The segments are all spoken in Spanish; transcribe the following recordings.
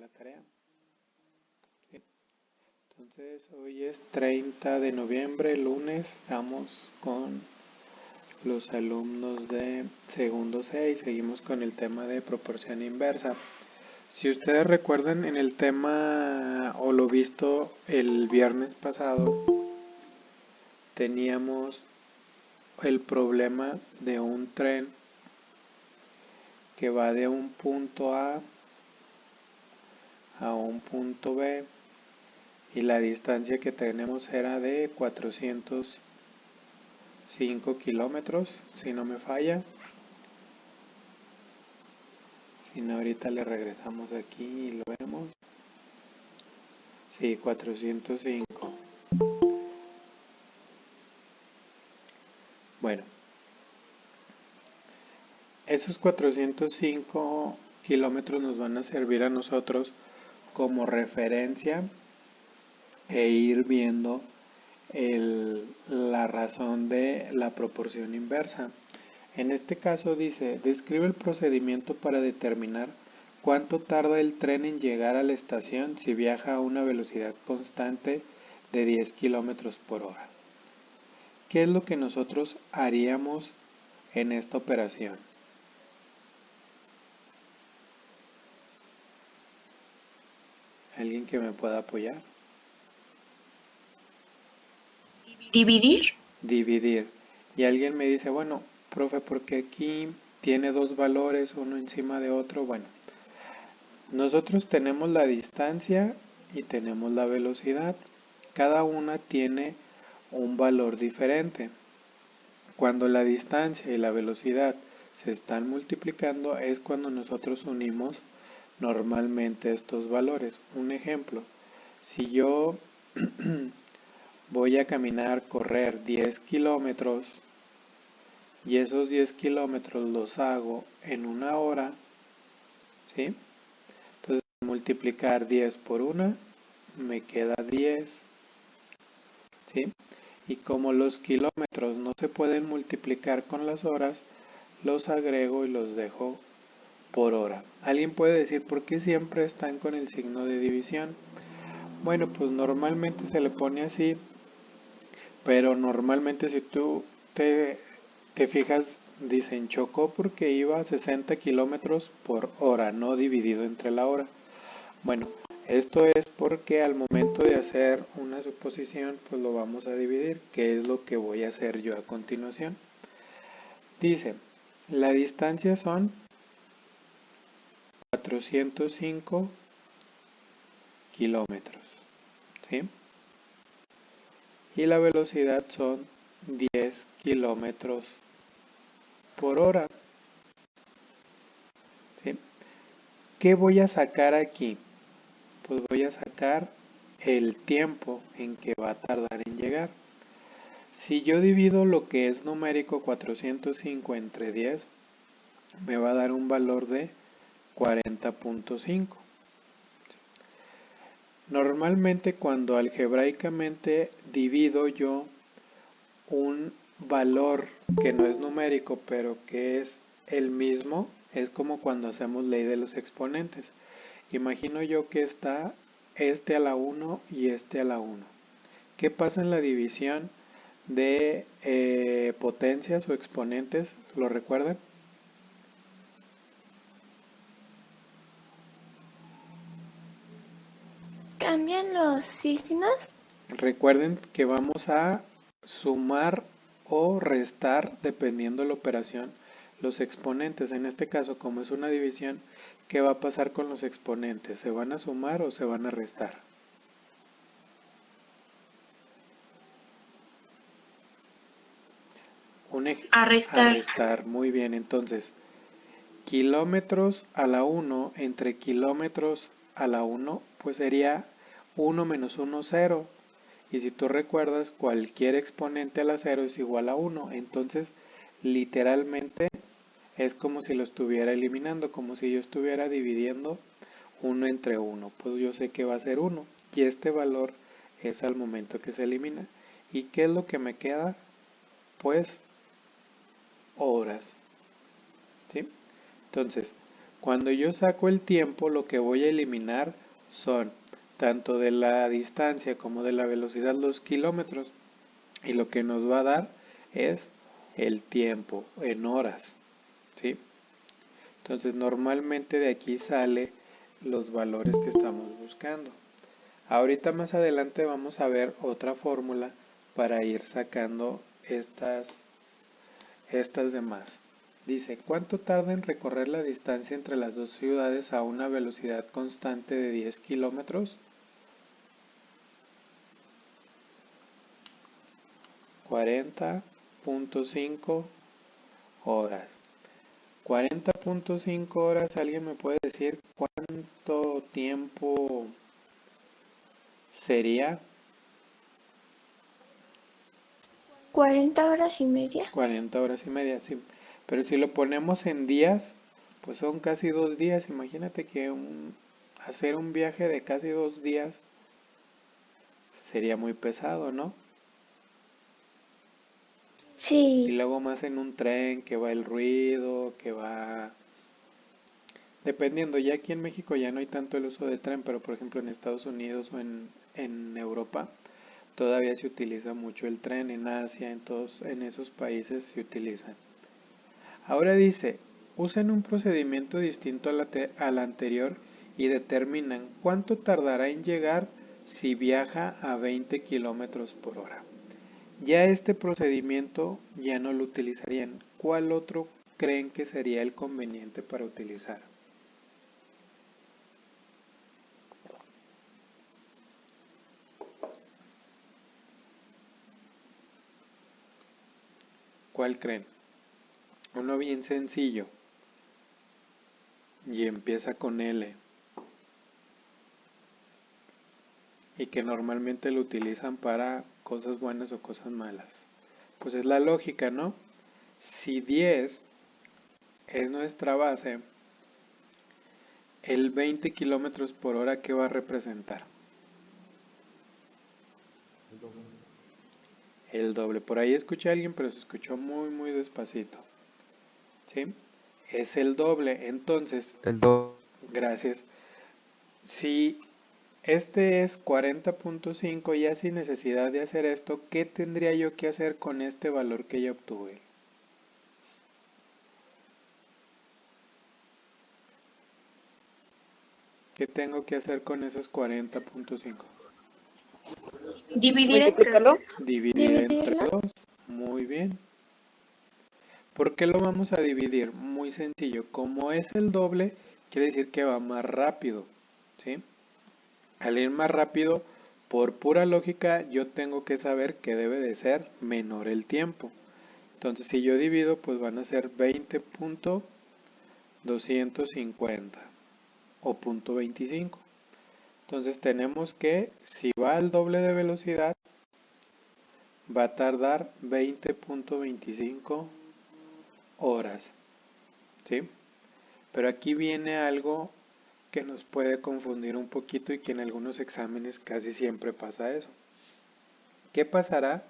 la tarea. ¿Sí? Entonces hoy es 30 de noviembre, lunes, estamos con los alumnos de segundo C y seguimos con el tema de proporción inversa. Si ustedes recuerdan en el tema o lo visto el viernes pasado, teníamos el problema de un tren que va de un punto A un punto B y la distancia que tenemos era de 405 kilómetros, si no me falla. Si no, ahorita le regresamos aquí y lo vemos. Sí, 405. Bueno, esos 405 kilómetros nos van a servir a nosotros como referencia e ir viendo la razón de la proporción inversa. En este caso dice, describe el procedimiento para determinar cuánto tarda el tren en llegar a la estación si viaja a una velocidad constante de 10 kilómetros por hora. ¿Qué es lo que nosotros haríamos en esta operación? ¿Alguien que me pueda apoyar? ¿Dividir? Dividir. Y alguien me dice, bueno, profe, porque aquí tiene dos valores, uno encima de otro. Bueno, nosotros tenemos la distancia y tenemos la velocidad. Cada una tiene un valor diferente. Cuando la distancia y la velocidad se están multiplicando es cuando nosotros unimos normalmente estos valores. Un ejemplo, si yo voy a correr 10 kilómetros y esos 10 kilómetros los hago en una hora, ¿sí? Entonces multiplicar 10 por 1 me queda 10, ¿sí? Y como los kilómetros no se pueden multiplicar con las horas, los agrego y los dejo por hora. ¿Alguien puede decir por qué siempre están con el signo de división? Bueno, pues normalmente se le pone así, pero normalmente si tú te fijas, dicen chocó porque iba a 60 kilómetros por hora, no dividido entre la hora. Bueno, esto es porque al momento de hacer una suposición, pues lo vamos a dividir, que es lo que voy a hacer yo a continuación. Dice, la distancia son 405 kilómetros, ¿sí? Y la velocidad son 10 kilómetros por hora, ¿sí? ¿Qué voy a sacar aquí? Pues voy a sacar el tiempo en que va a tardar en llegar. Si yo divido lo que es numérico 405 entre 10, me va a dar un valor de 40.5. Normalmente cuando algebraicamente divido yo un valor que no es numérico pero que es el mismo, es como cuando hacemos ley de los exponentes. Imagino yo que está este a la 1 y este a la 1. ¿Qué pasa en la división de potencias o exponentes? ¿Lo recuerdan? ¿Cambian los signos? Recuerden que vamos a sumar o restar, dependiendo de la operación, los exponentes. En este caso, como es una división, ¿qué va a pasar con los exponentes? ¿Se van a sumar o se van a restar? A A restar. restar, muy bien. Entonces, kilómetros a la 1 entre kilómetros a la 1, pues sería 1 menos 1, 0. Y si tú recuerdas, cualquier exponente a la 0 es igual a 1. Entonces, literalmente es como si lo estuviera eliminando, como si yo estuviera dividiendo 1 entre 1. Pues yo sé que va a ser 1. Y este valor es al momento que se elimina. ¿Y qué es lo que me queda? Pues horas. ¿Sí? Entonces, Cuando yo saco el tiempo, lo que voy a eliminar son tanto de la distancia como de la velocidad los kilómetros. Y lo que nos va a dar es el tiempo en horas, ¿sí? Entonces normalmente de aquí sale los valores que estamos buscando. Ahorita más adelante vamos a ver otra fórmula para ir sacando estas demás. Dice, ¿cuánto tarda en recorrer la distancia entre las dos ciudades a una velocidad constante de 10 kilómetros? 40.5 horas. 40.5 horas, ¿alguien me puede decir cuánto tiempo sería? 40 horas y media. 40 horas y media, sí. Pero si lo ponemos en días, pues son casi 2 días. Imagínate que hacer un viaje de casi 2 días sería muy pesado, ¿no? Y Sí, luego más en un tren que va el ruido, que va... Dependiendo, ya aquí en México ya no hay tanto el uso de tren, pero por ejemplo en Estados Unidos o en Europa todavía se utiliza mucho el tren, en Asia, en esos países se utilizan. Ahora dice, usen un procedimiento distinto al anterior y determinan cuánto tardará en llegar si viaja a 20 kilómetros por hora. Ya este procedimiento ya no lo utilizarían. ¿Cuál otro creen que sería el conveniente para utilizar? ¿Cuál creen? Uno bien sencillo y empieza con L y que normalmente lo utilizan para cosas buenas o cosas malas. Pues es la lógica, ¿no? Si 10 es nuestra base, el 20 kilómetros por hora, ¿qué va a representar? El doble. Por ahí escuché a alguien, pero se escuchó muy, muy despacito. ¿Sí? Es el doble. Entonces, gracias. Si este es 40.5, ya sin necesidad de hacer esto, ¿qué tendría yo que hacer con este valor que ya obtuve? ¿Qué tengo que hacer con esos 40.5? dividir entre dos. Dividir entre Dividirla. 2. Muy bien. ¿Por qué lo vamos a dividir? Muy sencillo. Como es el doble, quiere decir que va más rápido. ¿Sí? Al ir más rápido, por pura lógica, yo tengo que saber que debe de ser menor el tiempo. Entonces, si yo divido, pues van a ser 20.250 o 0.25. Entonces, tenemos que, si va al doble de velocidad, va a tardar 20.25 horas. ¿Sí? Pero aquí viene algo que nos puede confundir un poquito y que en algunos exámenes casi siempre pasa eso. ¿Qué pasará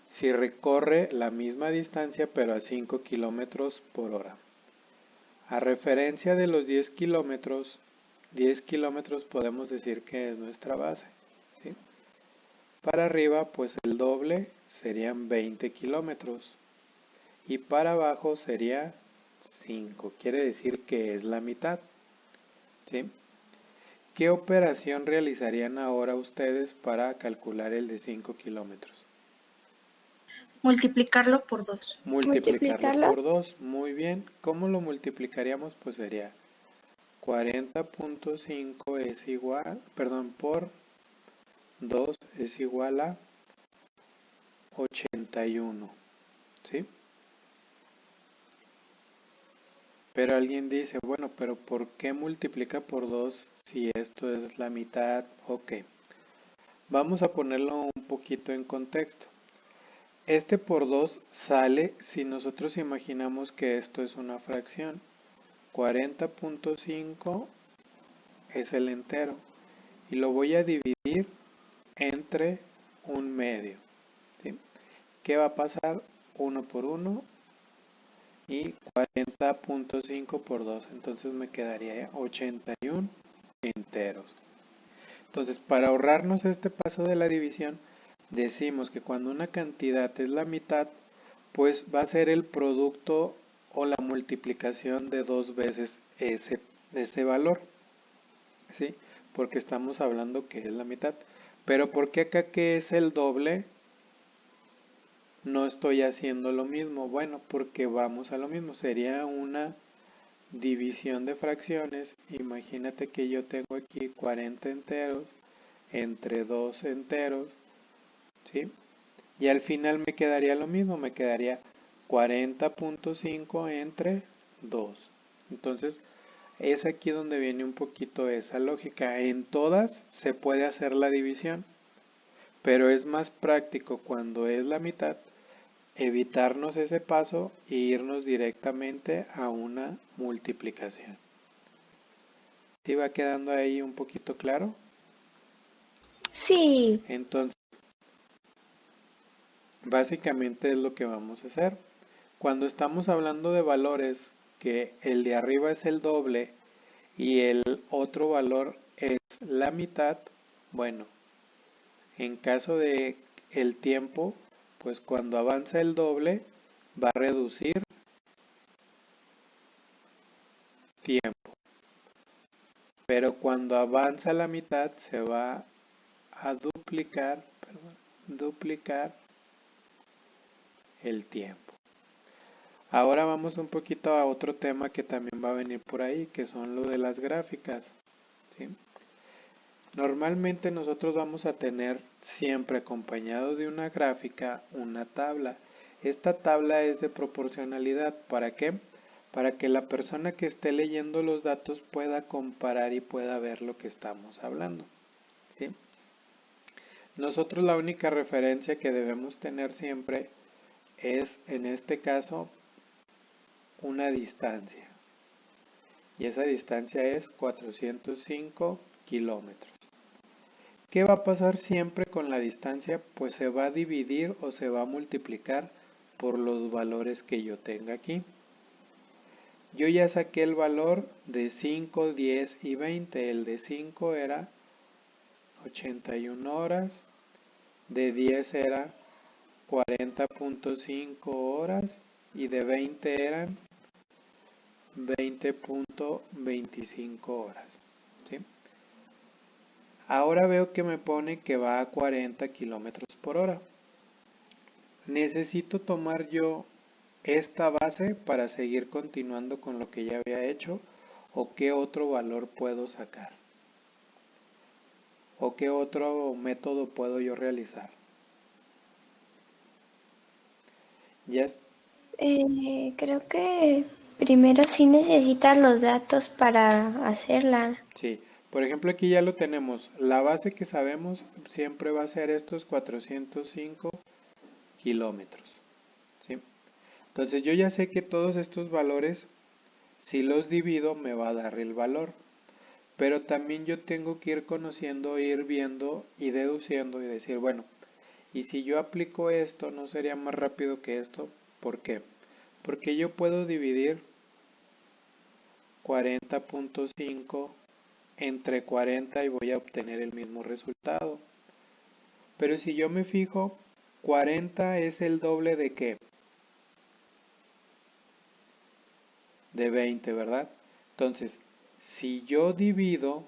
si recorre la misma distancia pero a 5 kilómetros por hora? A referencia de los 10 kilómetros podemos decir que es nuestra base. ¿Sí? Para arriba, pues el doble serían 20 kilómetros y para abajo sería 5. Quiere decir que es la mitad. ¿Sí? ¿Qué operación realizarían ahora ustedes para calcular el de 5 kilómetros? Multiplicarlo por 2. Multiplicarlo por 2. Muy bien. ¿Cómo lo multiplicaríamos? Pues sería 40.5 es igual, perdón, por 2 es igual a 81. ¿Sí? Pero alguien dice, bueno, pero ¿por qué multiplica por 2 si esto es la mitad? Ok. Vamos a ponerlo un poquito en contexto. Este por 2 sale si nosotros imaginamos que esto es una fracción. 40.5 es el entero y lo voy a dividir entre un medio. ¿Sí? ¿Qué va a pasar? 1 por 1 y 40.5 por 2, entonces me quedaría 81 enteros. Entonces, para ahorrarnos este paso de la división, decimos que cuando una cantidad es la mitad, pues va a ser el producto o la multiplicación de dos veces ese valor, ¿sí? Porque estamos hablando que es la mitad. Pero ¿por qué acá que es el doble no estoy haciendo lo mismo? Bueno, porque vamos a lo mismo. Sería una división de fracciones. Imagínate que yo tengo aquí 40 enteros entre 2 enteros, ¿sí? Y al final me quedaría lo mismo, me quedaría 40.5 entre 2. Entonces, es aquí donde viene un poquito esa lógica. En todas se puede hacer la división, pero es más práctico cuando es la mitad evitarnos ese paso e irnos directamente a una multiplicación. ¿Sí va quedando ahí un poquito claro? Sí. Entonces, básicamente es lo que vamos a hacer. Cuando estamos hablando de valores que el de arriba es el doble y el otro valor es la mitad, bueno, en caso de el tiempo, pues cuando avanza el doble va a reducir tiempo, pero cuando avanza la mitad se va a duplicar el tiempo. Ahora vamos un poquito a otro tema que también va a venir por ahí, que son lo de las gráficas, ¿sí? Normalmente nosotros vamos a tener siempre acompañado de una gráfica una tabla. Esta tabla es de proporcionalidad. ¿Para qué? Para que la persona que esté leyendo los datos pueda comparar y pueda ver lo que estamos hablando, ¿sí? Nosotros la única referencia que debemos tener siempre es, en este caso, una distancia. Y esa distancia es 405 kilómetros. ¿Qué va a pasar siempre con la distancia? Pues se va a dividir o se va a multiplicar por los valores que yo tenga aquí. Yo ya saqué el valor de 5, 10 y 20. El de 5 era 81 horas, de 10 era 40.5 horas y de 20 eran 20.25 horas, ¿sí? Ahora veo que me pone que va a 40 kilómetros por hora. Necesito tomar yo esta base para seguir continuando con lo que ya había hecho, o qué otro valor puedo sacar, o qué otro método puedo yo realizar. Ya, Creo que primero sí necesitas los datos para hacerla. sí, por ejemplo aquí ya lo tenemos. La base que sabemos siempre va a ser estos 405 kilómetros, ¿sí? Entonces yo ya sé que todos estos valores, si los divido, me va a dar el valor. Pero también yo tengo que ir conociendo, ir viendo y deduciendo y decir, bueno, y si yo aplico esto, ¿no sería más rápido que esto? ¿Por qué? Porque yo puedo dividir 40.5 entre 40 y voy a obtener el mismo resultado. Pero si yo me fijo, 40 es el doble de ¿qué? De 20, ¿verdad? Entonces, si yo divido,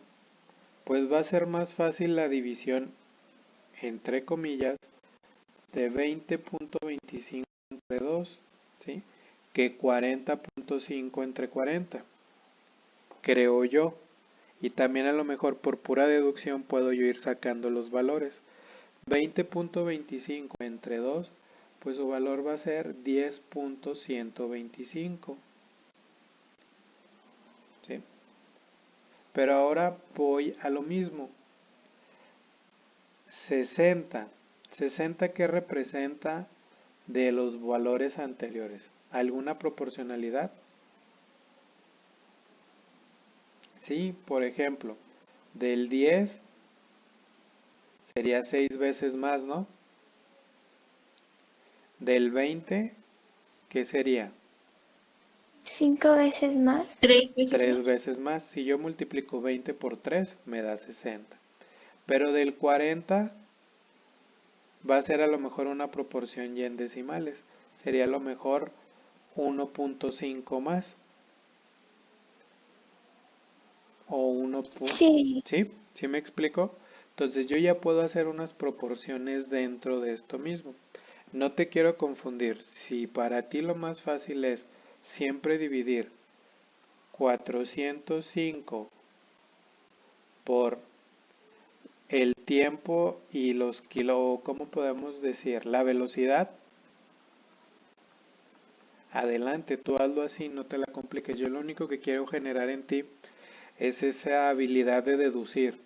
pues va a ser más fácil la división, entre comillas, de 20.25 entre 2, ¿sí? Que 40.5 entre 40, creo yo. Y también a lo mejor por pura deducción puedo yo ir sacando los valores. 20.25 entre 2, pues su valor va a ser 10.125, ¿sí? Pero ahora voy a lo mismo. 60. 60 que representa de los valores anteriores. ¿Alguna proporcionalidad? Sí, por ejemplo, del 10 sería 6 veces más, ¿no? Del 20, ¿qué sería? 5 veces más. 3 veces 3 más. veces más. Si yo multiplico 20 por 3, me da 60. Pero del 40 va a ser a lo mejor una proporción ya en decimales. Sería a lo mejor 1.5 más. O 1. Sí, ¿Sí? ¿Sí me explico? Entonces yo ya puedo hacer unas proporciones dentro de esto mismo. No te quiero confundir. Si para ti lo más fácil es siempre dividir 405 por el tiempo y los kilos, ¿cómo podemos decir? La velocidad. Adelante, tú hazlo así, no te la compliques. Yo lo único que quiero generar en ti es esa habilidad de deducir,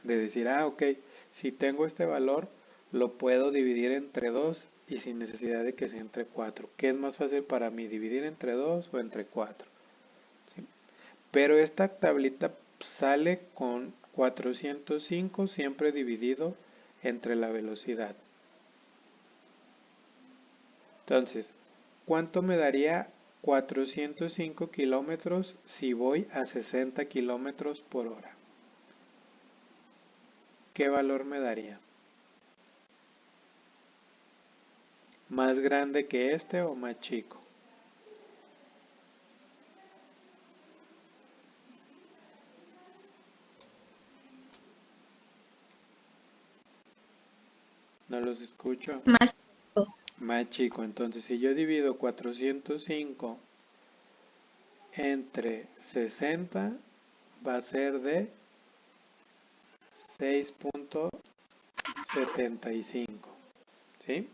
de decir, ok, si tengo este valor, lo puedo dividir entre 2 y sin necesidad de que sea entre 4. ¿Qué es más fácil para mí, dividir entre 2 o entre 4? ¿Sí? Pero esta tablita sale con 405 siempre dividido entre la velocidad. Entonces, ¿cuánto me daría 405 kilómetros si voy a 60 kilómetros por hora? ¿Qué valor me daría? ¿Más grande que este o más chico? No los escucho. Más. Más chico. Entonces, si yo divido 405 entre 60, va a ser de 6.75. ¿Sí?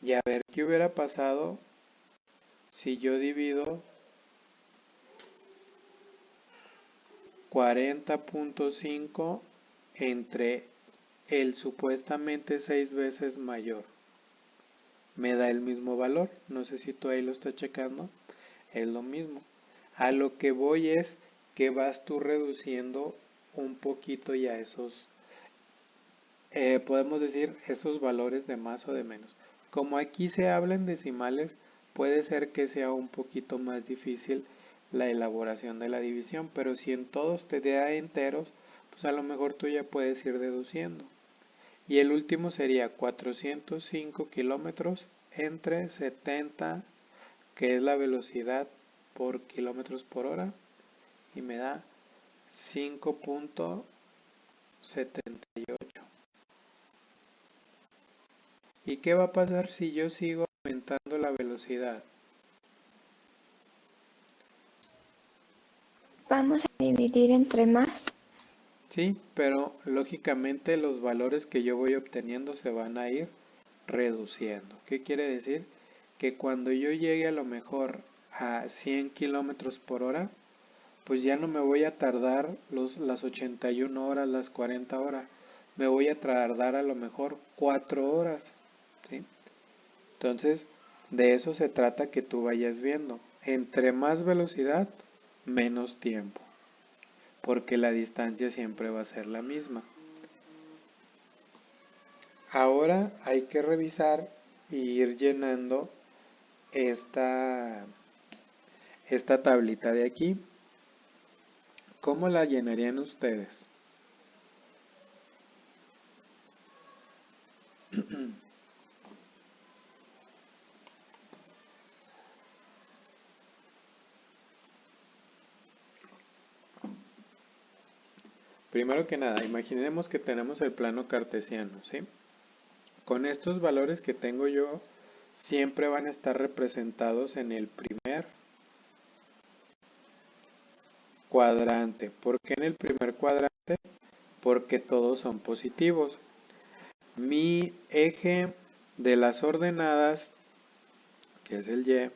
Y a ver qué hubiera pasado si yo divido 40.5 entre el supuestamente 6 veces mayor. Me da el mismo valor. No sé si tú ahí lo estás checando. Es lo mismo. A lo que voy es que vas tú reduciendo un poquito ya esos, podemos decir, esos valores de más o de menos. Como aquí se habla en decimales, puede ser que sea un poquito más difícil la elaboración de la división, pero si en todos te da enteros, pues a lo mejor tú ya puedes ir deduciendo. Y el último sería 405 kilómetros entre 70, que es la velocidad por kilómetros por hora, y me da 5.78. ¿Y qué va a pasar si yo sigo aumentando la velocidad? vamos a dividir entre más. Sí, pero lógicamente los valores que yo voy obteniendo se van a ir reduciendo. ¿Qué quiere decir? Que cuando yo llegue a lo mejor a 100 kilómetros por hora, pues ya no me voy a tardar las 81 horas, las 40 horas. Me voy a tardar a lo mejor 4 horas. ¿Sí? Entonces, de eso se trata que tú vayas viendo. Entre más velocidad, menos tiempo, porque la distancia siempre va a ser la misma. Ahora hay que revisar y ir llenando esta, esta tablita de aquí. ¿Cómo la llenarían ustedes? Primero que nada, imaginemos que tenemos el plano cartesiano, ¿sí? Con estos valores que tengo yo, siempre van a estar representados en el primer cuadrante. ¿Por qué en el primer cuadrante? Porque todos son positivos. Mi eje de las ordenadas, que es el Y,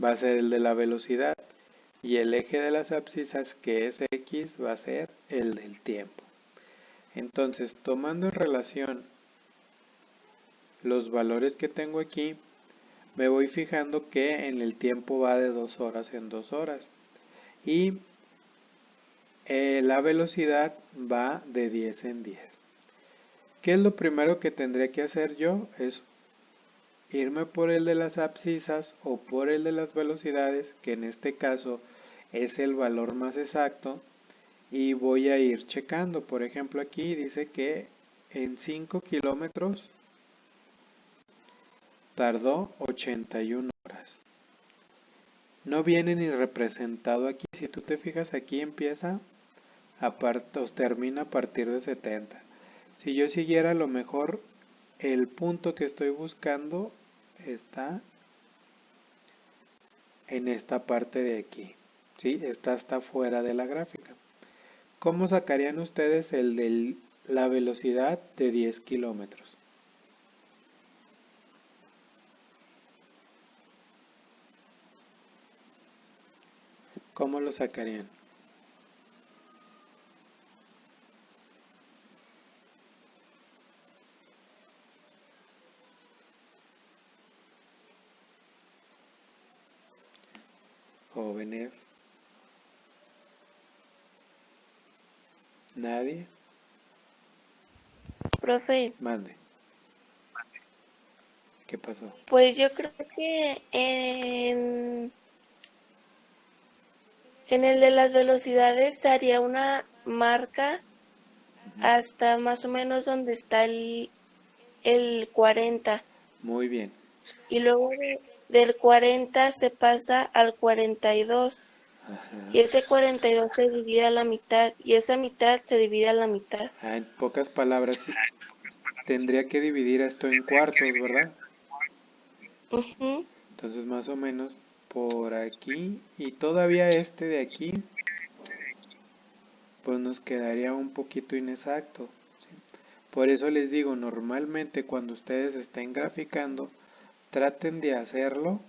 va a ser el de la velocidad. Y el eje de las abscisas, que es X, va a ser el del tiempo. Entonces, tomando en relación los valores que tengo aquí, me voy fijando que en el tiempo va de 2 horas en 2 horas. Y la velocidad va de 10 en 10. ¿Qué es lo primero que tendré que hacer yo? Es irme por el de las abscisas o por el de las velocidades, que en este caso es el valor más exacto, y voy a ir checando. Por ejemplo, aquí dice que en 5 kilómetros tardó 81 horas. No viene ni representado aquí. Si tú te fijas, aquí empieza termina a partir de 70. Si yo siguiera, a lo mejor el punto que estoy buscando está en esta parte de aquí. ¿Sí? Esta está fuera de la gráfica. ¿Cómo sacarían ustedes el de la velocidad de 10 kilómetros? ¿Cómo lo sacarían? Jóvenes, nadie, Profe, mande. ¿Qué pasó? pues yo creo que en el de las velocidades haría una marca hasta más o menos donde está el 40 Muy bien. y luego del 40 se pasa al 42 Ajá. y ese 42 se divide a la mitad y esa mitad se divide a la mitad. En pocas palabras, sí, tendría que dividir esto en cuartos, ¿verdad? Ujú. Entonces más o menos por aquí y todavía este de aquí, pues nos quedaría un poquito inexacto. ¿Sí? Por eso les digo, normalmente cuando ustedes estén graficando, traten de hacerlo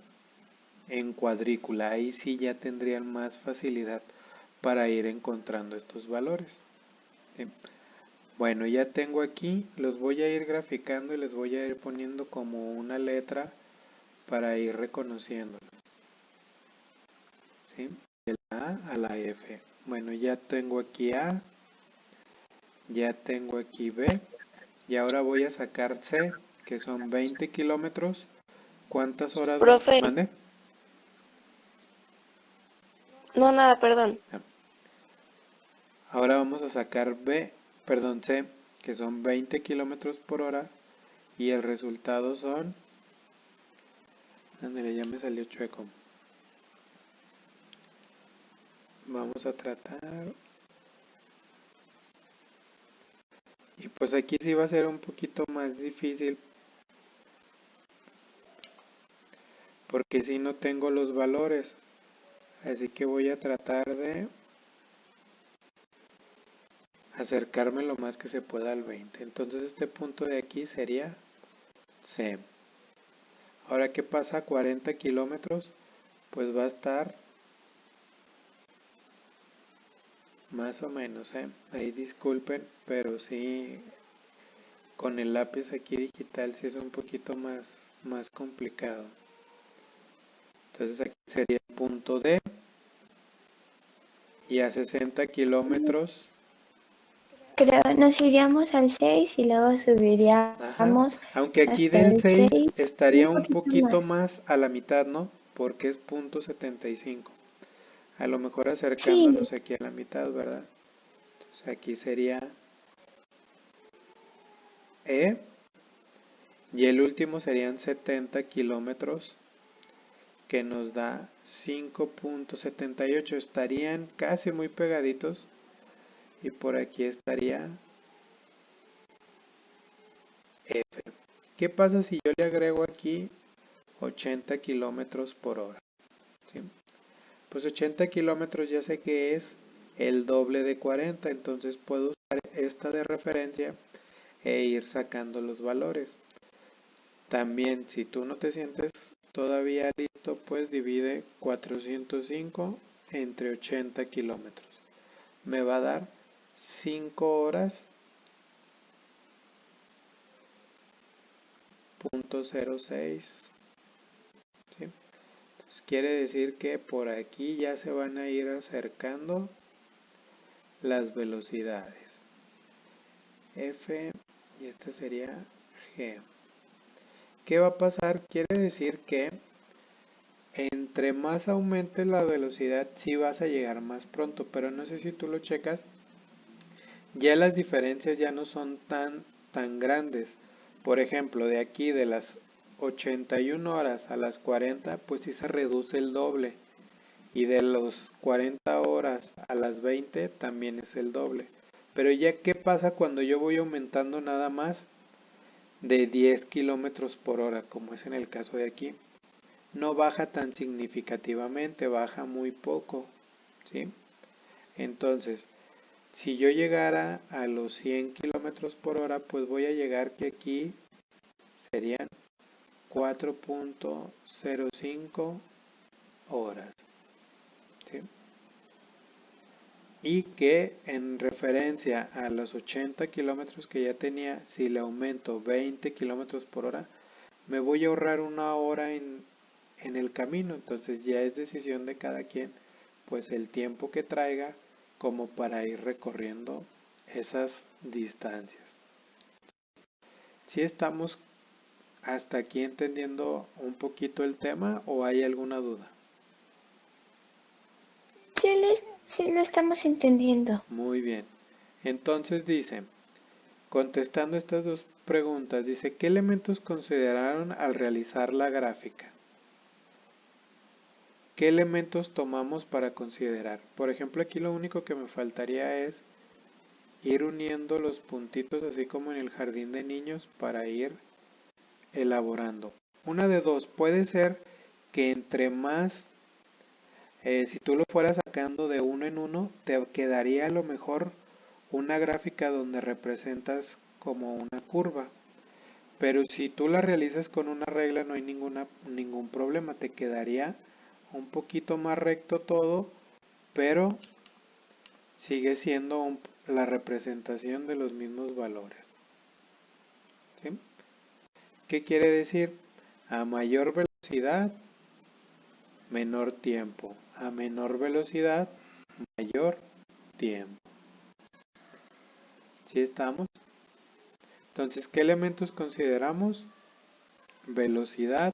en cuadrícula. Ahí sí ya tendrían más facilidad para ir encontrando estos valores. ¿Sí? Bueno, ya tengo aquí, los voy a ir graficando y les voy a ir poniendo como una letra para ir reconociéndolo. ¿Sí? De la A a la F. Bueno, ya tengo aquí A, ya tengo aquí B, y ahora voy a sacar C, que son 20 kilómetros. ¿Cuántas horas? Profe, ¿Mande? no nada, perdón. Ahora vamos a sacar C, que son 20 kilómetros por hora, y el resultado son... Ándale, ya me salió chueco. Vamos a tratar... Y pues aquí sí va a ser un poquito más difícil, porque si no tengo los valores. Así que voy a tratar de acercarme lo más que se pueda al 20. Entonces este punto de aquí sería C. Ahora, ¿qué pasa a 40 kilómetros? Pues va a estar más o menos, ahí disculpen, pero sí, con el lápiz aquí digital sí es un poquito más complicado. Entonces aquí sería el punto D, y a 60 kilómetros, Pero nos iríamos al 6 y luego ajá, subiríamos aunque aquí hasta del el 6 6 y estaría un un poquito poquito más. más a la mitad, ¿no? Porque es punto 75. A lo mejor Sí, acercándonos aquí a la mitad, ¿verdad? Entonces aquí sería E, y el último serían 70 kilómetros, que nos da 5.78. Estarían casi muy pegaditos, y por aquí estaría F. ¿Qué pasa si yo le agrego aquí 80 kilómetros por hora? ¿Sí? Pues 80 kilómetros ya sé que es el doble de 40, entonces puedo usar esta de referencia e ir sacando los valores. También, si tú no te sientes todavía listo, pues divide 405 entre 80 kilómetros. Me va a dar 5 horas .06. ¿Sí? Entonces quiere decir que por aquí ya se van a ir acercando las velocidades. F y esta sería G. ¿Qué va a pasar? Quiere decir que entre más aumente la velocidad, sí vas a llegar más pronto, pero no sé si tú lo checas, ya las diferencias ya no son tan grandes. Por ejemplo, de aquí de las 81 horas a las 40, pues sí se reduce el doble. Y de los 40 horas a las 20 también es el doble. Pero ya, ¿qué pasa cuando yo voy aumentando nada más de 10 kilómetros por hora, como es en el caso de aquí? No baja tan significativamente, baja muy poco, ¿sí? Entonces, si yo llegara a los 100 kilómetros por hora, pues voy a llegar que aquí serían 4.05 horas, ¿sí? Y que en referencia a los 80 kilómetros que ya tenía, si le aumento 20 kilómetros por hora, me voy a ahorrar una hora en el camino. Entonces ya es decisión de cada quien, pues el tiempo que traiga como para ir recorriendo esas distancias. ¿Si estamos hasta aquí entendiendo un poquito el tema o hay alguna duda? Sí lo estamos entendiendo. Muy bien. Entonces dice, contestando estas dos preguntas, dice, ¿qué elementos consideraron al realizar la gráfica? ¿Qué elementos tomamos para considerar? Por ejemplo, aquí lo único que me faltaría es ir uniendo los puntitos así como en el jardín de niños para ir elaborando. Una de dos, puede ser que entre más, si tú lo fueras sacando de uno en uno, te quedaría a lo mejor una gráfica donde representas como una curva. Pero si tú la realizas con una regla no hay ningún problema, te quedaría un poquito más recto todo, pero sigue siendo la representación de los mismos valores. ¿Sí? ¿Qué quiere decir? A mayor velocidad, menor tiempo. A menor velocidad, mayor tiempo. ¿Sí estamos? Entonces, ¿qué elementos consideramos? Velocidad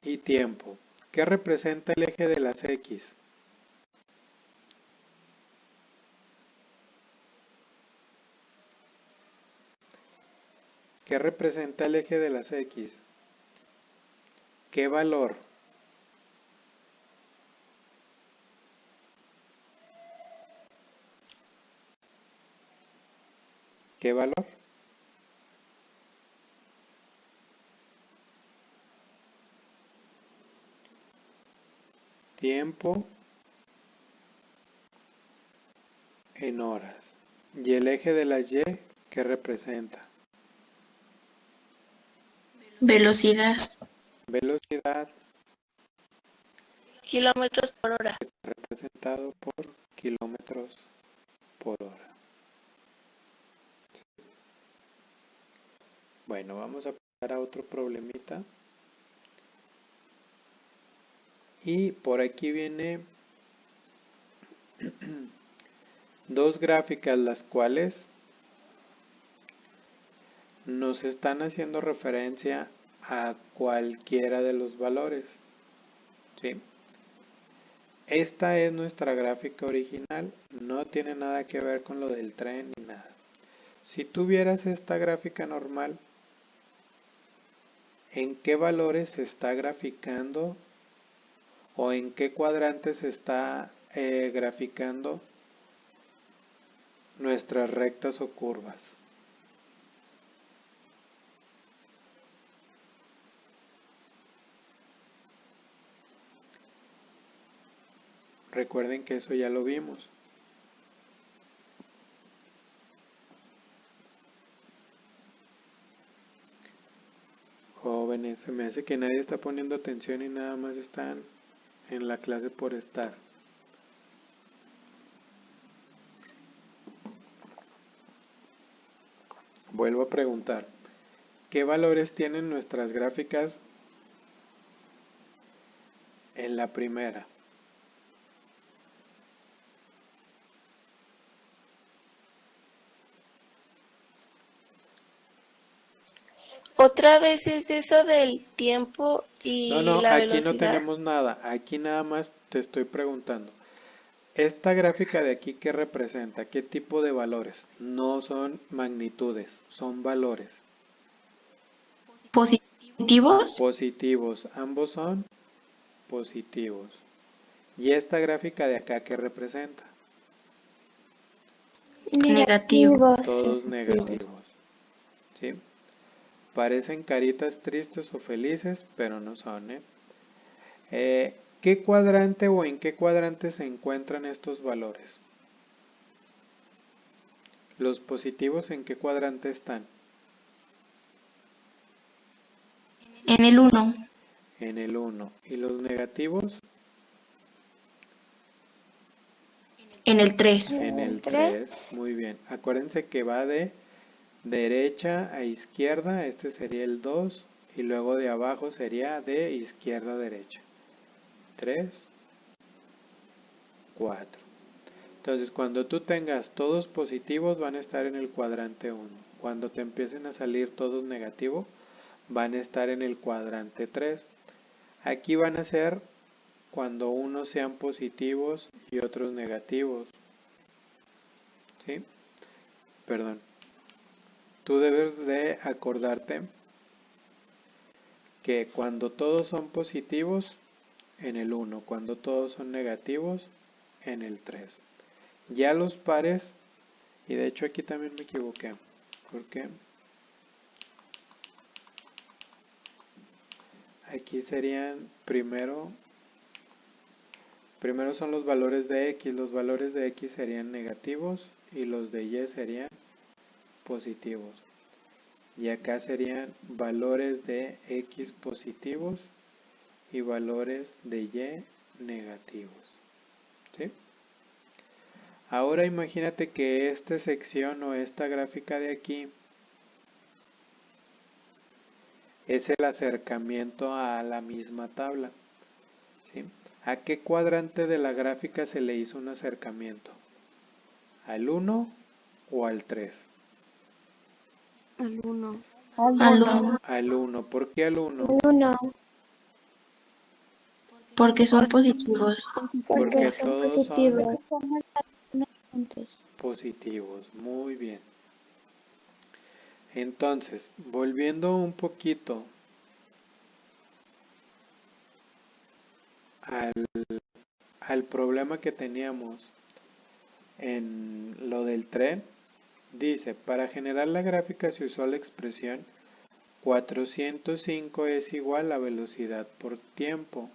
y tiempo. ¿Qué representa el eje de las X? ¿Qué representa el eje de las X? ¿Qué valor? ¿Qué valor? Tiempo en horas. ¿Y el eje de las Y qué representa? Velocidad. Velocidad Kilómetros por hora. representado por kilómetros por hora. Bueno, vamos a pasar a otro problemita. Y por aquí viene dos gráficas las cuales nos están haciendo referencia a cualquiera de los valores. ¿Sí? Esta es nuestra gráfica original, no tiene nada que ver con lo del tren ni nada. Si tuvieras esta gráfica normal, ¿en qué valores se está graficando o en qué cuadrantes se está graficando nuestras rectas o curvas? Recuerden que eso ya lo vimos. Jóvenes, se me hace que nadie está poniendo atención y nada más están en la clase por estar. Vuelvo a preguntar, ¿qué valores tienen nuestras gráficas en la primera? Otra vez es eso del tiempo y No, la aquí no velocidad. tenemos nada. Aquí nada más te estoy preguntando. Esta gráfica de aquí, ¿qué representa? ¿Qué tipo de valores? No son magnitudes, son valores. Positivos. Positivos, ambos son positivos. ¿Y esta gráfica de acá qué representa? Negativo. Todos negativos. ¿Sí? Parecen caritas tristes o felices, pero no son, ¿qué cuadrante o en qué cuadrante se encuentran estos valores? ¿Los positivos en qué cuadrante están? En el 1. En el 1. ¿Y los negativos? En el 3. En el 3. Muy bien. Acuérdense que va de derecha a izquierda, este sería el 2, y luego de abajo sería de izquierda a derecha. 3, 4. Entonces, cuando tú tengas todos positivos, van a estar en el cuadrante 1. Cuando te empiecen a salir todos negativos, van a estar en el cuadrante 3. Aquí van a ser cuando unos sean positivos y otros negativos. ¿Sí? Perdón. Tú debes de acordarte que cuando todos son positivos, en el 1. Cuando todos son negativos, en el 3. Ya los pares, y de hecho aquí también me equivoqué, porque aquí serían primero son los valores de x, los valores de x serían negativos y los de y serían positivos. Y acá serían valores de x positivos y valores de y negativos. ¿Sí? Ahora imagínate que esta sección o esta gráfica de aquí es el acercamiento a la misma tabla. ¿Sí? ¿A qué cuadrante de la gráfica se le hizo un acercamiento? ¿Al 1 o al 3? Al 1. Al 1. Al 1. ¿Por qué al 1? Uno, Porque son positivos. Porque son todos son positivos. positivos. Muy bien. Entonces, volviendo un poquito al problema que teníamos en lo del tren, dice, para generar la gráfica se usó la expresión 405 es igual a velocidad por tiempo,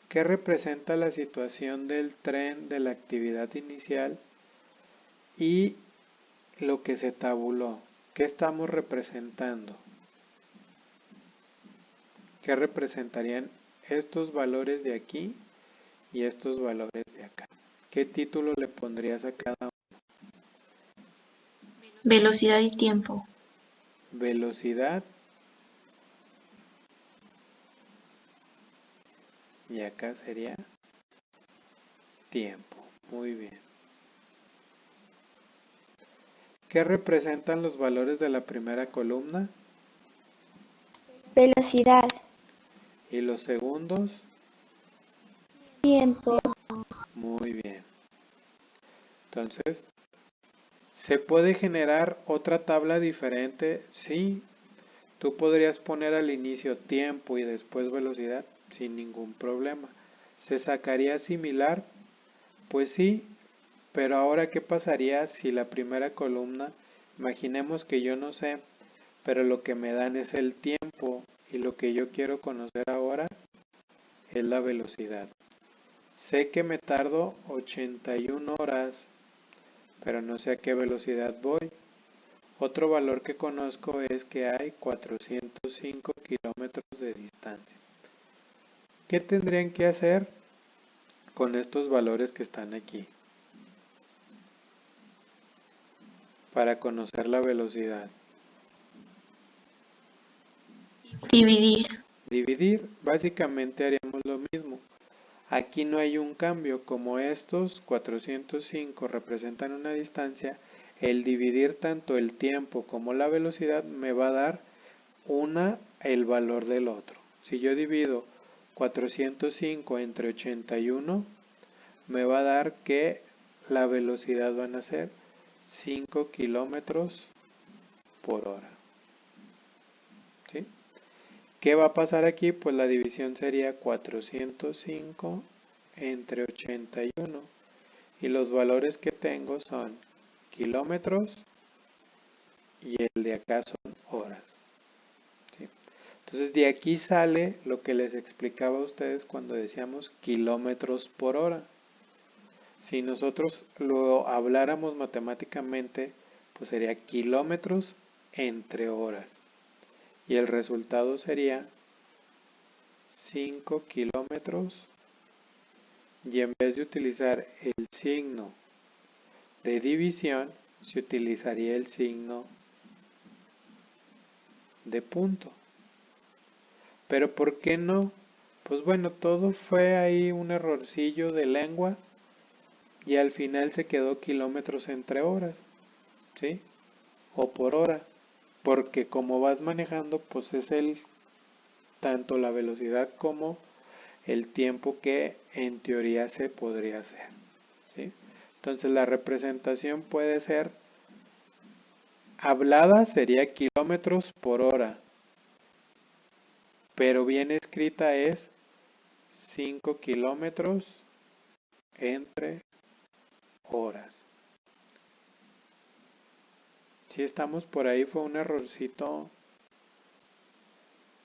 que representa la situación del tren de la actividad inicial y lo que se tabuló. ¿Qué estamos representando? ¿Qué representarían estos valores de aquí y estos valores de acá? ¿Qué título le pondrías a cada uno? Velocidad y tiempo. Velocidad y acá sería tiempo. Muy bien. ¿Qué representan los valores de la primera columna? Velocidad, Y los segundos. tiempo, Muy bien. Entonces, ¿se puede generar otra tabla diferente? Sí. Tú podrías poner al inicio tiempo y después velocidad sin ningún problema. ¿Se sacaría similar? Pues sí, pero ahora ¿qué pasaría si la primera columna, imaginemos que yo no sé, pero lo que me dan es el tiempo y lo que yo quiero conocer ahora es la velocidad? Sé que me tardo 81 horas, pero no sé a qué velocidad voy. Otro valor que conozco es que hay 405 kilómetros de distancia. ¿Qué tendrían que hacer con estos valores que están aquí para conocer la velocidad? Dividir. Dividir, básicamente haríamos lo mismo. Aquí no hay un cambio, como estos 405 representan una distancia, el dividir tanto el tiempo como la velocidad me va a dar el valor del otro. Si yo divido 405 entre 81, me va a dar que la velocidad van a ser 5 kilómetros por hora. ¿Sí? ¿Qué va a pasar aquí? Pues la división sería 405 entre 81 y los valores que tengo son kilómetros y el de acá son horas. ¿Sí? Entonces de aquí sale lo que les explicaba a ustedes cuando decíamos kilómetros por hora. Si nosotros lo habláramos matemáticamente, pues sería kilómetros entre horas. Y el resultado sería 5 kilómetros. Y en vez de utilizar el signo de división, se utilizaría el signo de punto. Pero ¿por qué no? Pues bueno, todo fue ahí un errorcillo de lengua y al final se quedó kilómetros entre horas, ¿sí? O por hora, porque como vas manejando, pues es tanto la velocidad como el tiempo que en teoría se podría hacer, ¿sí? Entonces la representación puede ser hablada, sería kilómetros por hora, pero bien escrita es 5 kilómetros entre horas. Si estamos por ahí, fue un errorcito.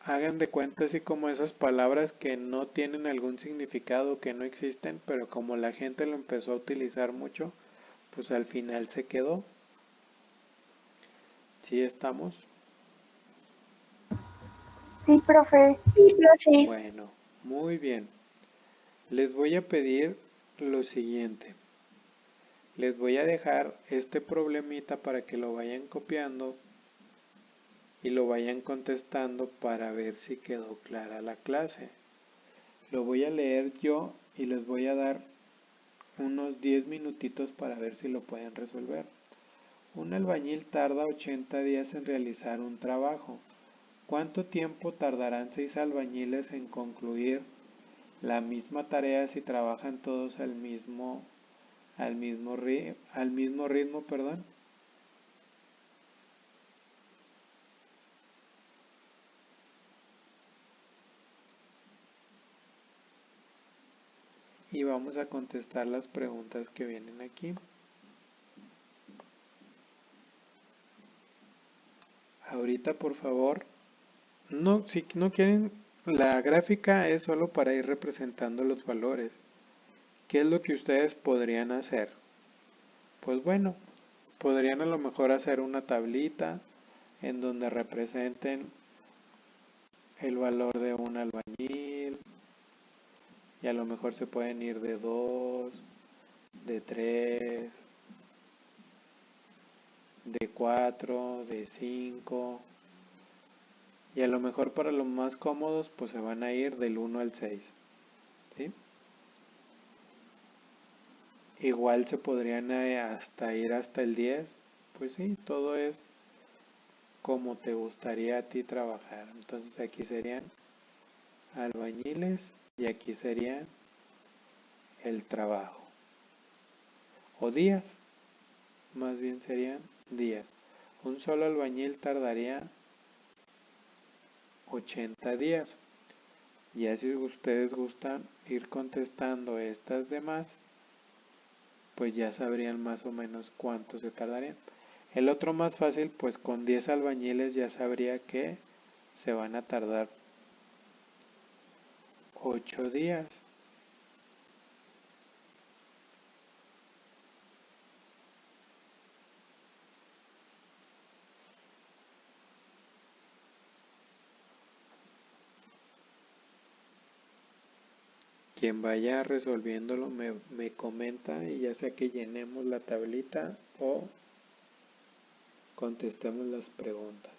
Hagan de cuenta así como esas palabras que no tienen algún significado, que no existen, pero como la gente lo empezó a utilizar mucho, pues al final se quedó. ¿Sí estamos? Sí, profe. Sí, profe. Bueno, muy bien. Les voy a pedir lo siguiente. Les voy a dejar este problemita para que lo vayan copiando y lo vayan contestando para ver si quedó clara la clase. Lo voy a leer yo y les voy a dar unos 10 minutitos para ver si lo pueden resolver. Un albañil tarda 80 días en realizar un trabajo. ¿Cuánto tiempo tardarán 6 albañiles en concluir la misma tarea si trabajan todos al mismo ritmo, perdón? Y vamos a contestar las preguntas que vienen aquí. Ahorita, por favor, no, si no quieren, la gráfica es solo para ir representando los valores. ¿Qué es lo que ustedes podrían hacer? Pues bueno, podrían a lo mejor hacer una tablita en donde representen el valor de un albañil y a lo mejor se pueden ir de 2, de 3, de 4, de 5 y a lo mejor para los más cómodos pues se van a ir del 1 al 6, ¿sí? Igual se podrían hasta ir hasta el 10, pues sí, todo es como te gustaría a ti trabajar. Entonces aquí serían albañiles y aquí sería el trabajo. O días, más bien serían días. Un solo albañil tardaría 80 días. Ya si ustedes gustan ir contestando estas demás, pues ya sabrían más o menos cuánto se tardarían. El otro más fácil, pues con 10 albañiles ya sabría que se van a tardar 8 días. Quien vaya resolviéndolo me comenta y ya sea que llenemos la tablita o contestemos las preguntas.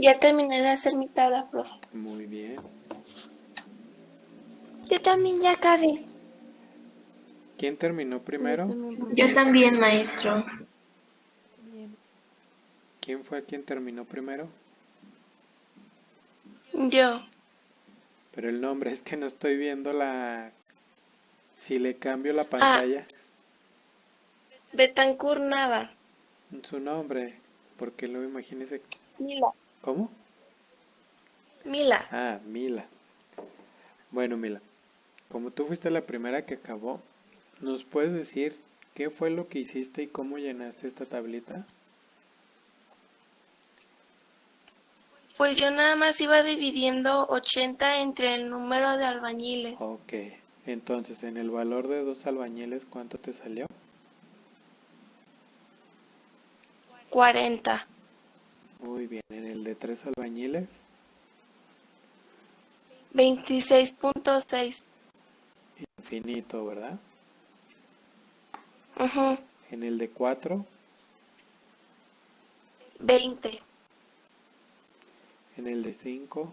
Ya terminé de hacer mi tabla, profe. Muy bien. Yo también ya acabé. ¿Quién terminó primero? Yo también, maestro. ¿Quién fue quien terminó primero? Yo. Pero el nombre es que no estoy viendo la... Si le cambio la Ah, pantalla, Betancourt Nava. su nombre, porque luego imagínese... Mila. ¿Cómo? Mila. Ah, Mila. Bueno, Mila, como tú fuiste la primera que acabó, ¿nos puedes decir qué fue lo que hiciste y cómo llenaste esta tablita? Pues yo nada más iba dividiendo 80 entre el número de albañiles. Ok, entonces en el valor de 2 albañiles, ¿cuánto te salió? 40. Muy bien, en el de 3 albañiles, 26.6. infinito, ¿verdad? Ujú. En el de 4, 20. en el de 5,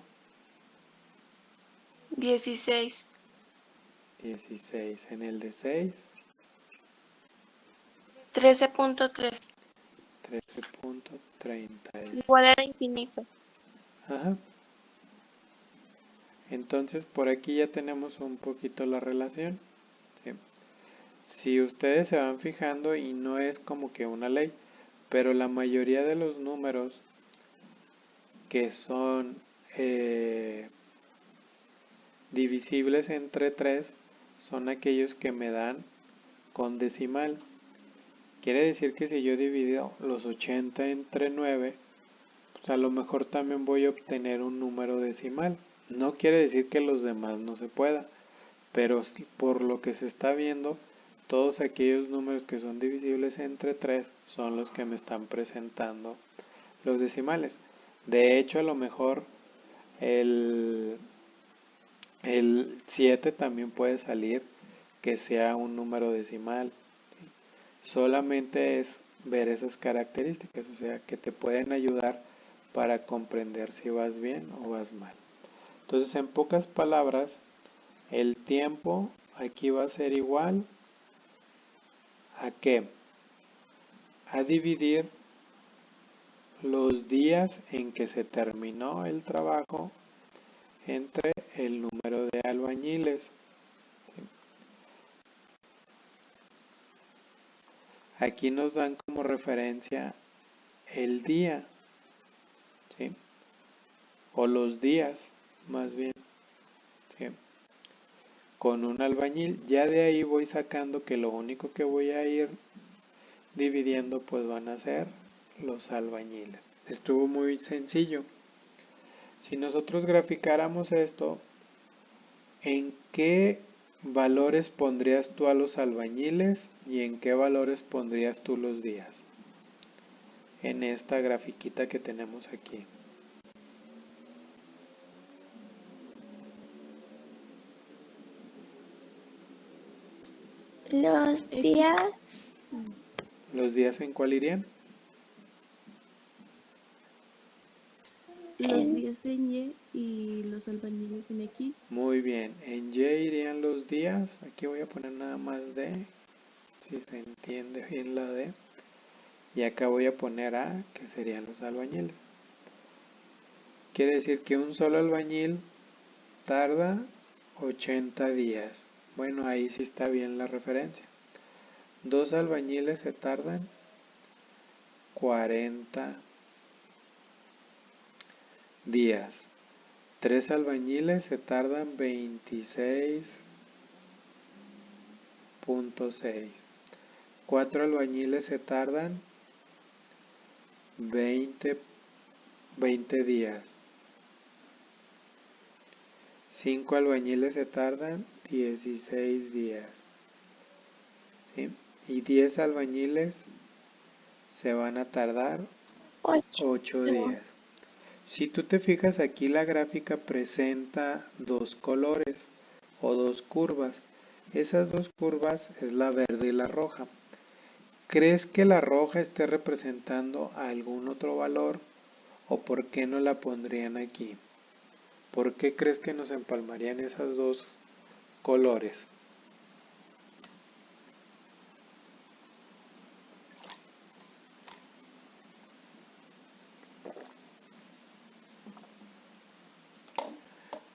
16. 16, en el de 6, 13.3. 13.30. Igual era infinito. Ajá. Entonces por aquí ya tenemos un poquito la relación. ¿Sí? Si ustedes se van fijando, y no es como que una ley, pero la mayoría de los números que son divisibles entre 3 son aquellos que me dan con decimal. Quiere decir que si yo divido los 80 entre 9, pues a lo mejor también voy a obtener un número decimal. No quiere decir que los demás no se pueda, pero por lo que se está viendo, todos aquellos números que son divisibles entre 3 son los que me están presentando los decimales. De hecho, a lo mejor el 7 también puede salir que sea un número decimal. Solamente es ver esas características, o sea, que te pueden ayudar para comprender si vas bien o vas mal. Entonces, en pocas palabras, el tiempo aquí va a ser igual a ¿qué? A dividir los días en que se terminó el trabajo entre el número de albañiles. Aquí nos dan como referencia el día, ¿sí? O los días, más bien, ¿sí? Con un albañil. Ya de ahí voy sacando que lo único que voy a ir dividiendo pues van a ser los albañiles. Estuvo muy sencillo. Si nosotros graficáramos esto, ¿en qué valores pondrías tú a los albañiles y en qué valores pondrías tú los días? En esta grafiquita que tenemos aquí. Los días ¿Los días en cuál irían? Los en días en Y y los albañiles en X. Muy bien, en Y irían los días. Aquí voy a poner nada más D, si se entiende bien la D. Y acá voy a poner A, que serían los albañiles. Quiere decir que un solo albañil tarda 80 días. Bueno, ahí sí está bien la referencia. 2 albañiles se tardan 40 días. 3 albañiles se tardan 26.6. 4 albañiles se tardan 20 días. 5 albañiles se tardan 16 días. ¿Sí? Y 10 albañiles se van a tardar 8 días. Si tú te fijas aquí, la gráfica presenta dos colores o dos curvas. Esas dos curvas es la verde y la roja. ¿Crees que la roja esté representando algún otro valor ¿O por qué no la pondrían aquí? ¿Por qué crees que nos empalmarían esos dos colores?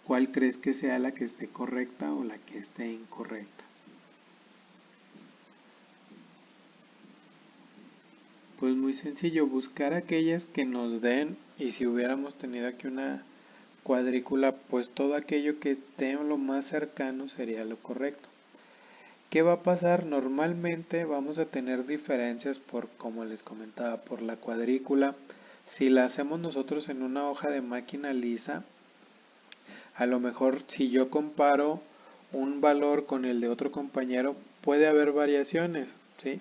¿Cuál crees que sea la que esté correcta o la que esté incorrecta? Pues muy sencillo, buscar aquellas que nos den, y si hubiéramos tenido aquí una cuadrícula, pues todo aquello que esté lo más cercano sería lo correcto. ¿Qué va a pasar? Normalmente vamos a tener diferencias por, como les comentaba, por la cuadrícula. Si la hacemos nosotros en una hoja de máquina lisa, a lo mejor si yo comparo un valor con el de otro compañero, puede haber variaciones, ¿sí?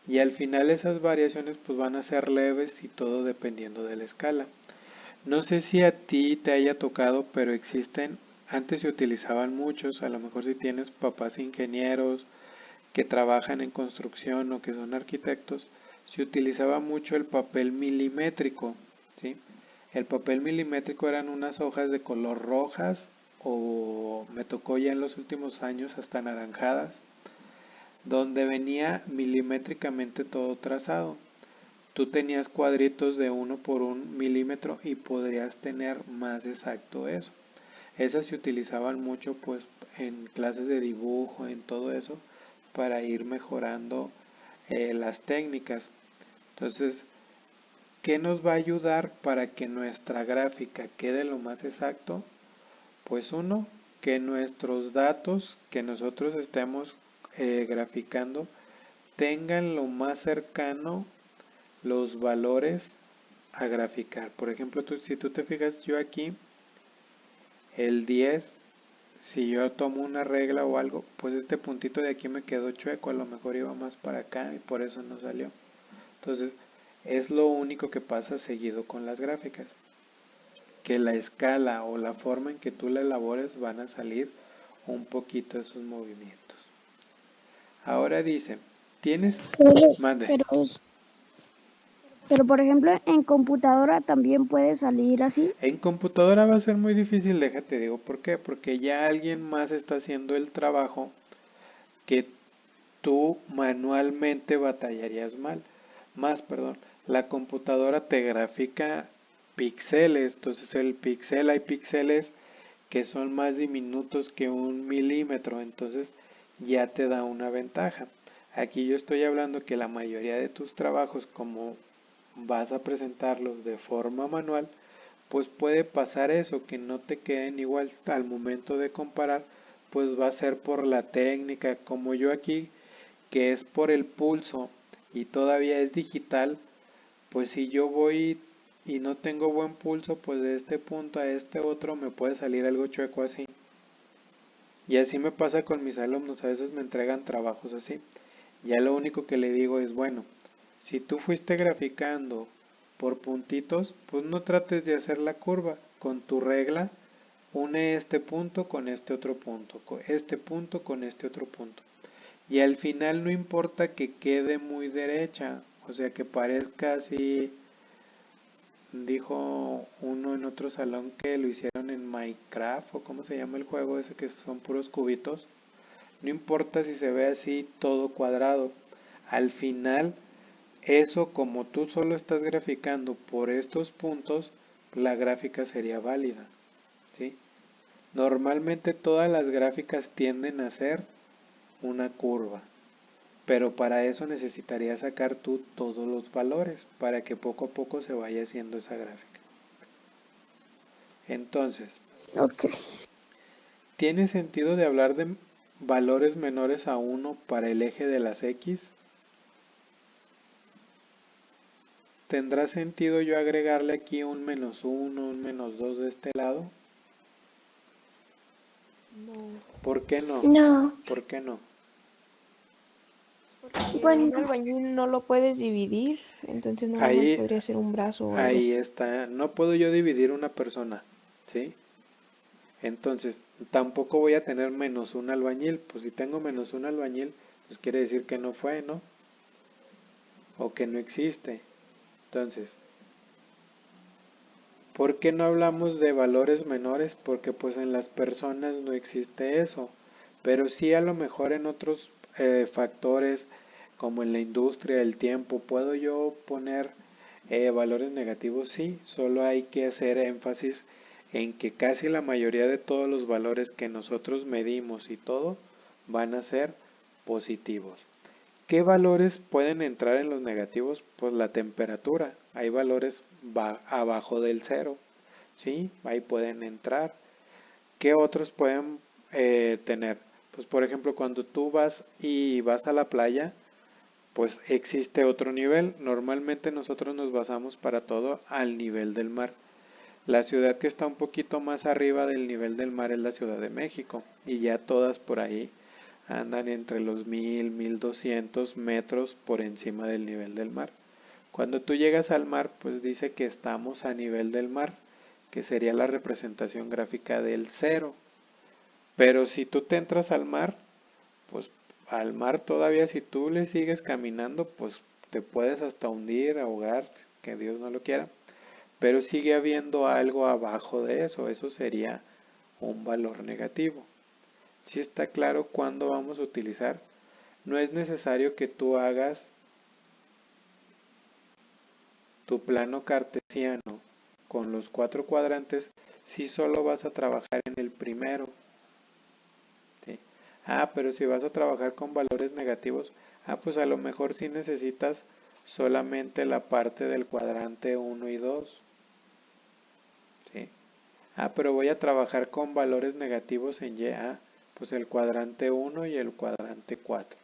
Y al final esas variaciones pues van a ser leves y todo dependiendo de la escala. No sé si a ti te haya tocado, pero existen, antes se utilizaban muchos, a lo mejor si tienes papás ingenieros que trabajan en construcción o que son arquitectos, se utilizaba mucho el papel milimétrico, ¿sí? El papel milimétrico eran unas hojas de color rojas o me tocó ya en los últimos años hasta naranjadas, donde venía milimétricamente todo trazado. Tú tenías cuadritos de 1 por 1 milímetro y podrías tener más exacto eso. Esas se utilizaban mucho pues en clases de dibujo, en todo eso, para ir mejorando las técnicas. Entonces, ¿qué nos va a ayudar para que nuestra gráfica quede lo más exacto? Pues uno, que nuestros datos que nosotros estemos graficando tengan lo más cercano los valores a graficar. Por ejemplo, si tú te fijas, yo aquí, el 10, si yo tomo una regla o algo, pues este puntito de aquí me quedó chueco, a lo mejor iba más para acá y por eso no salió. Entonces, es lo único que pasa seguido con las gráficas, que la escala o la forma en que tú la elabores van a salir un poquito esos movimientos. Ahora dice, tienes... Mande. Pero por ejemplo, en computadora también puede salir así. En computadora va a ser muy difícil, déjate digo, ¿por qué? Porque ya alguien más está haciendo el trabajo que tú manualmente batallarías más, perdón. La computadora te grafica píxeles, entonces hay píxeles que son más diminutos que 1 milímetro, entonces ya te da una ventaja. Aquí yo estoy hablando que la mayoría de tus trabajos, como vas a presentarlos de forma manual, pues puede pasar eso, que no te queden igual al momento de comparar, pues va a ser por la técnica, como yo aquí, que es por el pulso y todavía es digital, pues si yo voy y no tengo buen pulso, pues de este punto a este otro me puede salir algo chueco así. Y así me pasa con mis alumnos, a veces me entregan trabajos así. Ya lo único que le digo es, bueno, si tú fuiste graficando por puntitos, pues no trates de hacer la curva. Con tu regla, une este punto con este otro punto, este punto con este otro punto. Y al final no importa que quede muy derecha, o sea que parezca así, dijo uno en otro salón que lo hicieron en Minecraft, o cómo se llama el juego ese que son puros cubitos. No importa si se ve así todo cuadrado, al final eso, como tú solo estás graficando por estos puntos, la gráfica sería válida, ¿sí? Normalmente todas las gráficas tienden a ser una curva, pero para eso necesitarías sacar tú todos los valores para que poco a poco se vaya haciendo esa gráfica. Entonces, Ok. ¿tiene sentido de hablar de valores menores a 1 para el eje de las X? ¿Tendrá sentido yo agregarle aquí un -1, un -2 de este lado? No, ¿Por qué no? No, ¿Por qué no? porque un bueno, albañil no lo puedes dividir, entonces nada más Ahí, podría ser un brazo o algo ahí así. está. No puedo yo dividir una persona, ¿sí? Entonces, tampoco voy a tener -1 albañil. Pues si tengo -1 albañil, pues quiere decir que no fue, ¿no? O que no existe. Entonces, ¿Por qué no hablamos de valores menores? Porque pues en las personas no existe eso, pero sí a lo mejor en otros factores como en la industria, el tiempo, ¿puedo yo poner valores negativos? Sí, solo hay que hacer énfasis en que casi la mayoría de todos los valores que nosotros medimos y todo van a ser positivos. ¿Qué valores pueden entrar en los negativos? Pues la temperatura. Hay valores abajo del cero, ¿sí? Ahí pueden entrar. ¿Qué otros pueden tener? Pues por ejemplo, cuando tú vas a la playa, pues existe otro nivel. Normalmente nosotros nos basamos para todo al nivel del mar. La ciudad que está un poquito más arriba del nivel del mar es la Ciudad de México, y ya todas por ahí andan entre los 1200 metros por encima del nivel del mar. Cuando tú llegas al mar, pues dice que estamos a nivel del mar, que sería la representación gráfica del cero. Pero si tú te entras al mar, pues al mar todavía si tú le sigues caminando, pues te puedes hasta hundir, ahogar, que Dios no lo quiera. Pero sigue habiendo algo abajo de eso sería un valor negativo. Si está claro cuándo vamos a utilizar, no es necesario que tú hagas tu plano cartesiano con los 4 cuadrantes si solo vas a trabajar en el primero. ¿Sí? Pero si vas a trabajar con valores negativos, pues a lo mejor sí necesitas solamente la parte del cuadrante 1 y 2. ¿Sí? Pero voy a trabajar con valores negativos en Y. Pues el cuadrante 1 y el cuadrante 4.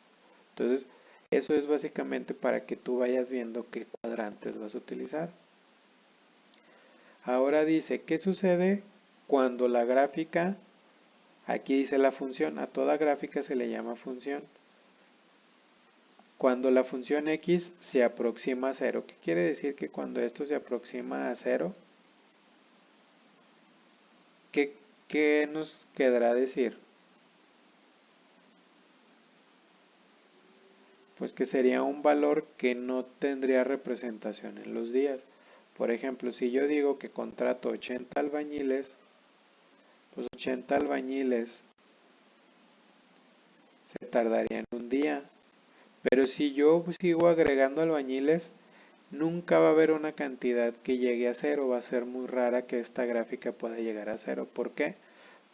Entonces, eso es básicamente para que tú vayas viendo qué cuadrantes vas a utilizar. Ahora dice, ¿qué sucede cuando la gráfica, aquí dice la función, a toda gráfica se le llama función? Cuando la función x se aproxima a 0. ¿Qué quiere decir que cuando esto se aproxima a 0? ¿Qué nos quedará decir? Pues que sería un valor que no tendría representación en los días. Por ejemplo, si yo digo que contrato 80 albañiles, pues 80 albañiles se tardarían un día. Pero si yo sigo agregando albañiles, nunca va a haber una cantidad que llegue a 0. Va a ser muy rara que esta gráfica pueda llegar a 0. ¿Por qué?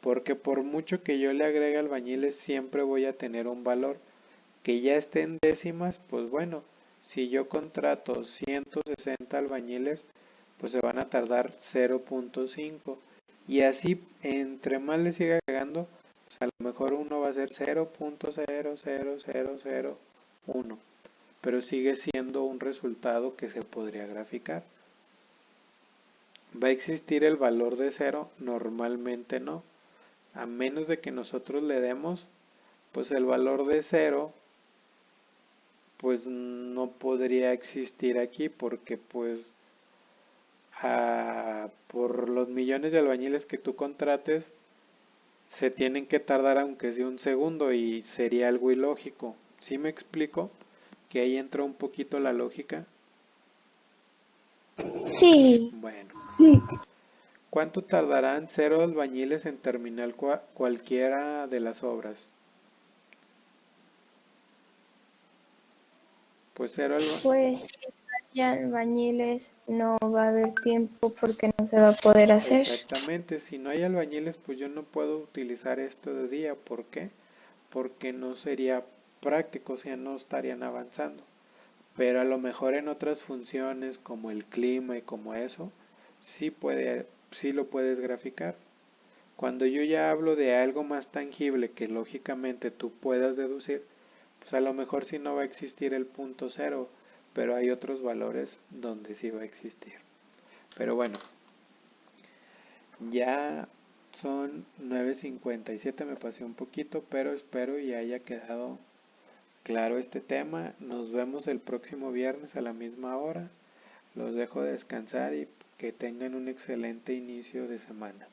Porque por mucho que yo le agregue albañiles, siempre voy a tener un valor que ya esté en décimas. Pues bueno, si yo contrato 160 albañiles, pues se van a tardar 0.5. Y así, entre más le siga agregando, pues a lo mejor uno va a ser 0.00001. Pero sigue siendo un resultado que se podría graficar. ¿Va a existir el valor de 0? Normalmente no. A menos de que nosotros le demos, pues el valor de 0 pues no podría existir aquí, porque pues por los millones de albañiles que tú contrates se tienen que tardar aunque sea un segundo, y sería algo ilógico. ¿Sí me explico? Que ahí entra un poquito la lógica. Sí. Bueno, Sí, ¿cuánto tardarán 0 albañiles en terminar cualquiera de las obras? Pues 0 albañiles. Pues si hay albañiles no va a haber tiempo porque no se va a poder hacer. Exactamente, si no hay albañiles, pues yo no puedo utilizar esto de día. ¿Por qué? Porque no sería práctico, o sea, no estarían avanzando. Pero a lo mejor en otras funciones como el clima y como eso, sí lo puedes graficar. Cuando yo ya hablo de algo más tangible que lógicamente tú puedas deducir, pues a lo mejor sí no va a existir el punto 0, pero hay otros valores donde sí va a existir. Pero bueno, ya son 9:57, me pasé un poquito, pero espero y haya quedado claro este tema. Nos vemos el próximo viernes a la misma hora. Los dejo descansar y que tengan un excelente inicio de semana.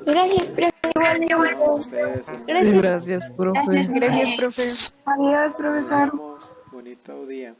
Gracias, profe. Igualmente. No, ustedes, hasta Gracias. luego. Gracias, profe. Gracias, profe. adiós, Nos profesor. vemos. Bonito día.